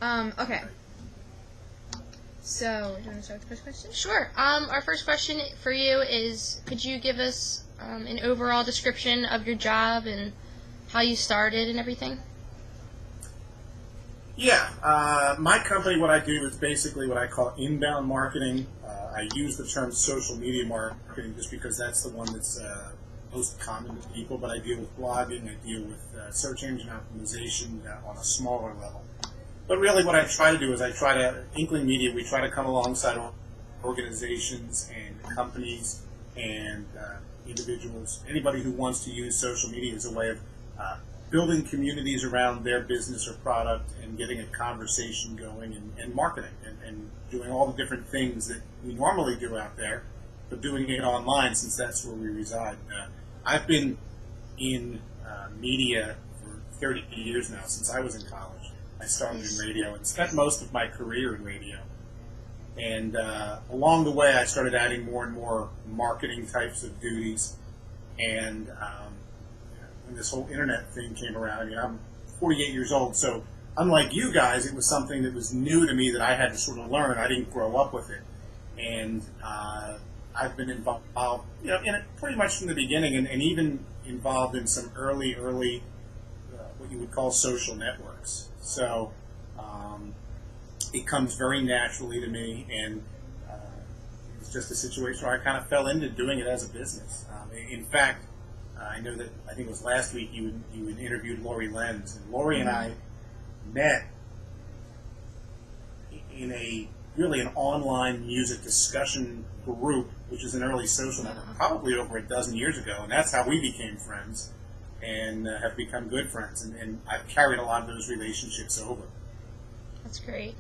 Okay. So, do you want to start with the first question? Sure. Our first question for you is, could you give us an overall description of your job and how you started and everything? Yeah, my company, what I do is basically what I call inbound marketing. I use the term social media marketing just because that's the one that's most common to people, but I deal with blogging, I deal with search engine optimization on a smaller level. But really what I try to do is Inkling Media, we try to come alongside organizations and companies and individuals, anybody who wants to use social media as a way of building communities around their business or product and getting a conversation going and marketing and doing all the different things that we normally do out there, but doing it online since that's where we reside. I've been in media for 30 years now, since I was in college. I started in radio and spent most of my career in radio. And along the way, I started adding more and more marketing types of duties. And when this whole internet thing came around, I mean, I'm 48 years old, so unlike you guys, it was something that was new to me that I had to sort of learn. I didn't grow up with it. And I've been involved, in it pretty much from the beginning, and even involved in some early, what you would call social networks. So it comes very naturally to me, and it's just a situation where I kind of fell into doing it as a business. In fact, I know that I think it was last week you interviewed Lori Lenz, and Lori and I met in an online music discussion group, which is an early social network, probably over a dozen years ago, and that's how we became friends and have become good friends, and I've carried a lot of those relationships over. That's great.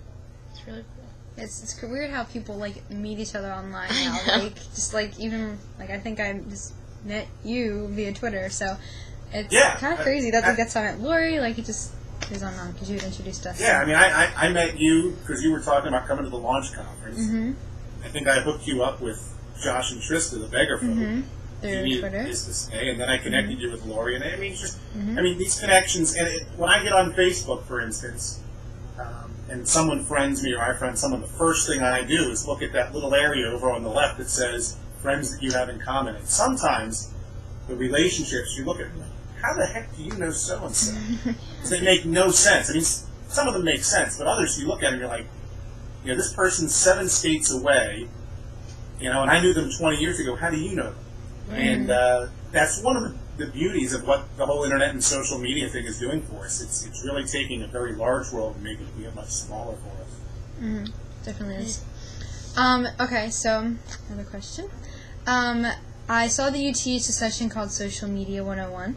It's really cool. It's weird how people meet each other online now. Even I think I just met you via Twitter, so it's kind of crazy. That's how I met Lori. He just was online because you had introduced us. Yeah, I mean, I met you because you were talking about coming to the launch conference. Mm-hmm. I think I hooked you up with Josh and Trista, the Beggar folk. Mm-hmm. Through Twitter. And then I connected you with Lori, and I mean, these connections. And when I get on Facebook, for instance, and someone friends me or I friend someone, the first thing I do is look at that little area over on the left that says friends that you have in common. And sometimes the relationships, you look at, how the heck do you know so-and-so? Because they make no sense. I mean, some of them make sense, but others you look at and you're like, this person's 7 states away, and I knew them 20 years ago. How do you know them? And that's one of the beauties of what the whole internet and social media thing is doing for us. It's really taking a very large world and making it much smaller for us. Mm-hmm. Definitely is. Okay, so another question. I saw that you teach a session called Social Media 101.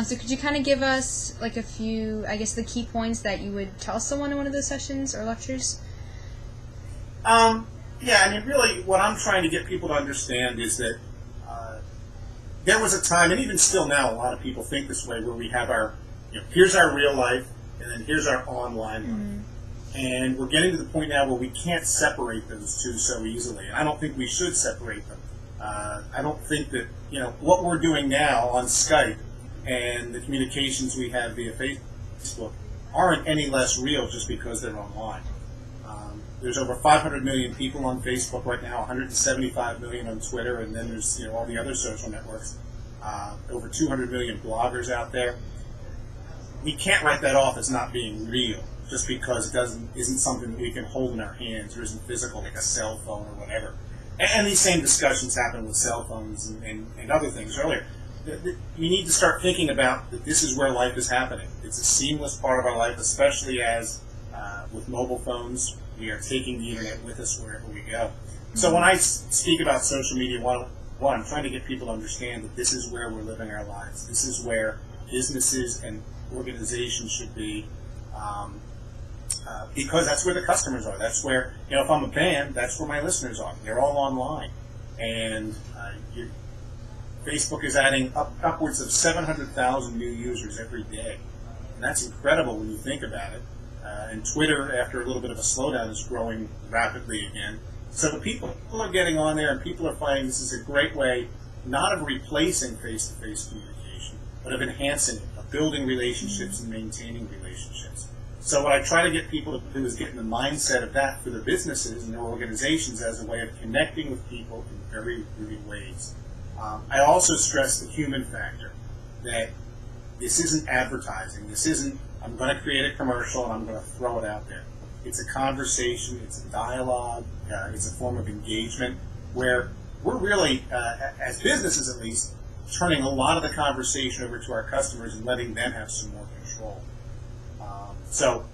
So could you kind of give us a few, I guess, the key points that you would tell someone in one of those sessions or lectures? Yeah, I mean, really, what I'm trying to get people to understand is that there was a time, and even still now, a lot of people think this way, where we have here's our real life, and then here's our online life. And we're getting to the point now where we can't separate those two so easily. And I don't think we should separate them. I don't think that, what we're doing now on Skype and the communications we have via Facebook aren't any less real just because they're online. There's over 500 million people on Facebook right now, 175 million on Twitter, and then there's all the other social networks. Over 200 million bloggers out there. We can't write that off as not being real just because it isn't something that we can hold in our hands or isn't physical like a cell phone or whatever. And these same discussions happen with cell phones and other things earlier. You need to start thinking about that this is where life is happening. It's a seamless part of our life, especially as with mobile phones, we are taking the internet with us wherever we go. So when I speak about social media 101, I'm trying to get people to understand that this is where we're living our lives. This is where businesses and organizations should be, because that's where the customers are. That's where, if I'm a band, that's where my listeners are. They're all online. And Facebook is adding upwards of 700,000 new users every day. And that's incredible when you think about it. And Twitter, after a little bit of a slowdown, is growing rapidly again. So the people are getting on there, and people are finding this is a great way, not of replacing face-to-face communication, but of enhancing it, of building relationships and maintaining relationships. So what I try to get people to do is get in the mindset of that for their businesses and their organizations as a way of connecting with people in very rooted ways. I also stress the human factor, that this isn't advertising. This isn't, I'm going to create a commercial and I'm going to throw it out there. It's a conversation, it's a dialogue, it's a form of engagement where we're really, as businesses at least, turning a lot of the conversation over to our customers and letting them have some more control. So,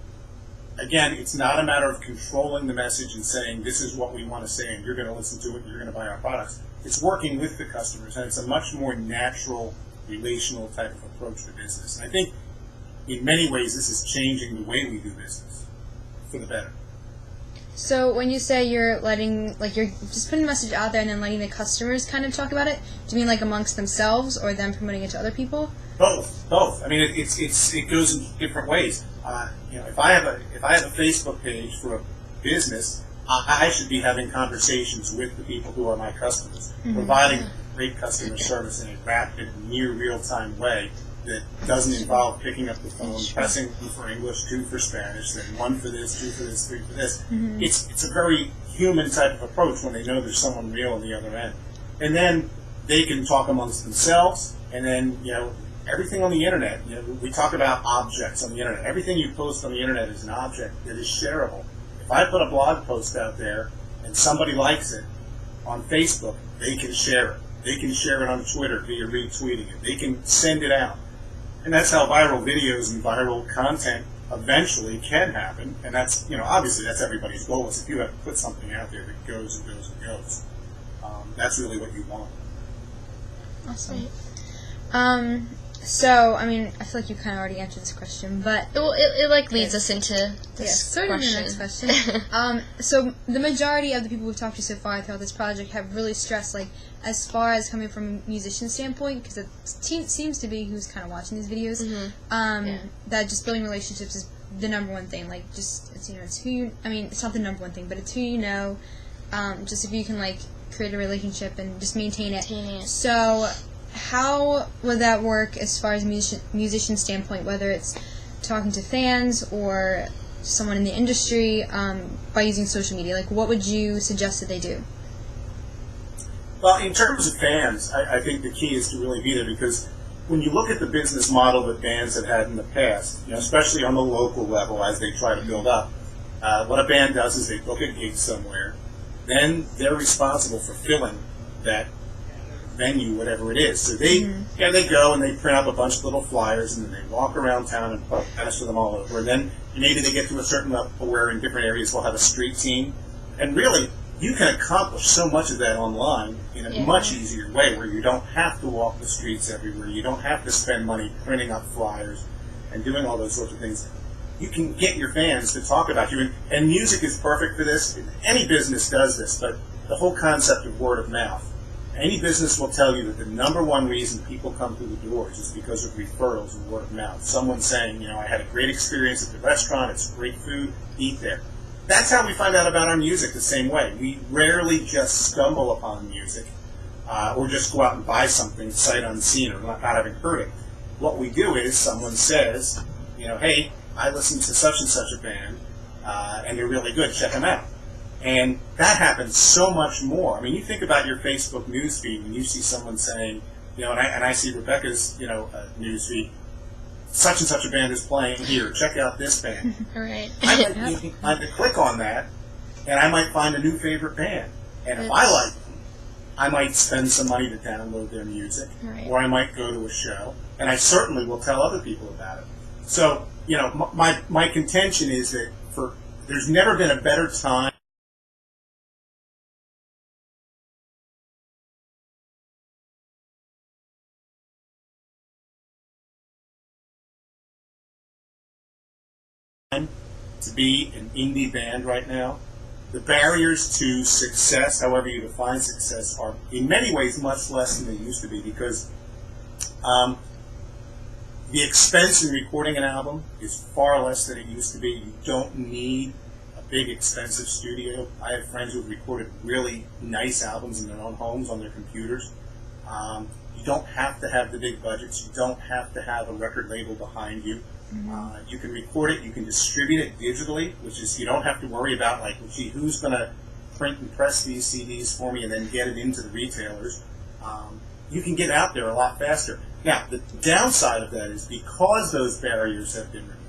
again, it's not a matter of controlling the message and saying this is what we want to say and you're going to listen to it and you're going to buy our products. It's working with the customers, and it's a much more natural, relational type of approach to business. And I think in many ways this is changing the way we do business for the better. So when you say you're letting, like, you're just putting the message out there and then letting the customers kind of talk about it, do you mean like amongst themselves or them promoting it to other people? Both. I mean, it goes in different ways. If I have a Facebook page for a business, I should be having conversations with the people who are my customers, providing great customer service in a rapid, near real-time way that doesn't involve picking up the phone, pressing 1 for English, 2 for Spanish, then 1 for this, 2 for this, 3 for this. It's a very human type of approach when they know there's someone real on the other end. And then they can talk amongst themselves, and then, everything on the internet, we talk about objects on the internet. Everything you post on the internet is an object that is shareable. If I put a blog post out there and somebody likes it on Facebook, they can share it. They can share it on Twitter via retweeting it. They can send it out. And that's how viral videos and viral content eventually can happen. And that's, obviously that's everybody's goal, is if you have to put something out there that goes and goes and goes. That's really what you want. Awesome. So, I mean, I feel like you kind of already answered this question, but... It leads us into this sort of the next question. So, the majority of the people we've talked to so far throughout this project have really stressed, like, as far as coming from a musician standpoint, because it seems to be who's kind of watching these videos, that just building relationships is the number one thing. Like, just, it's who you... I mean, it's not the number one thing, but it's who you know. Just if you can, like, create a relationship and just maintain it. So... how would that work as far as musician standpoint, whether it's talking to fans or someone in the industry by using social media? Like, what would you suggest that they do? Well, in terms of fans, I think the key is to really be there, because when you look at the business model that bands have had in the past, especially on the local level as they try to build up, what a band does is they book a gig somewhere, then they're responsible for filling that venue, whatever it is. So they go and they print up a bunch of little flyers, and then they walk around town and plaster them all over. And then maybe they get to a certain level where in different areas we'll have a street team. And really, you can accomplish so much of that online in a much easier way, where you don't have to walk the streets everywhere. You don't have to spend money printing up flyers and doing all those sorts of things. You can get your fans to talk about you. And music is perfect for this. Any business does this, but the whole concept of word of mouth. Any business will tell you that the number one reason people come through the doors is because of referrals and word of mouth. Someone saying, I had a great experience at the restaurant, it's great food, eat there. That's how we find out about our music the same way. We rarely just stumble upon music or just go out and buy something sight unseen or not having heard it. What we do is someone says, hey, I listen to such and such a band and they're really good, check them out. And that happens so much more. I mean, you think about your Facebook newsfeed when you see someone saying, and I see Rebecca's, newsfeed, such and such a band is playing here. Check out this band. Right. I might be inclined to click on that, and I might find a new favorite band. And if I like them, I might spend some money to download their music, or I might go to a show, and I certainly will tell other people about it. So, my contention is that there's never been a better time to be an indie band right now. The barriers to success, however you define success, are in many ways much less than they used to be, because the expense in recording an album is far less than it used to be. You don't need a big expensive studio. I have friends who have recorded really nice albums in their own homes on their computers. You don't have to have the big budgets. You don't have to have a record label behind you. You can record it, you can distribute it digitally, which is, you don't have to worry about, like, gee, who's going to print and press these CDs for me and then get it into the retailers. You can get out there a lot faster. Now, the downside of that is because those barriers have been removed,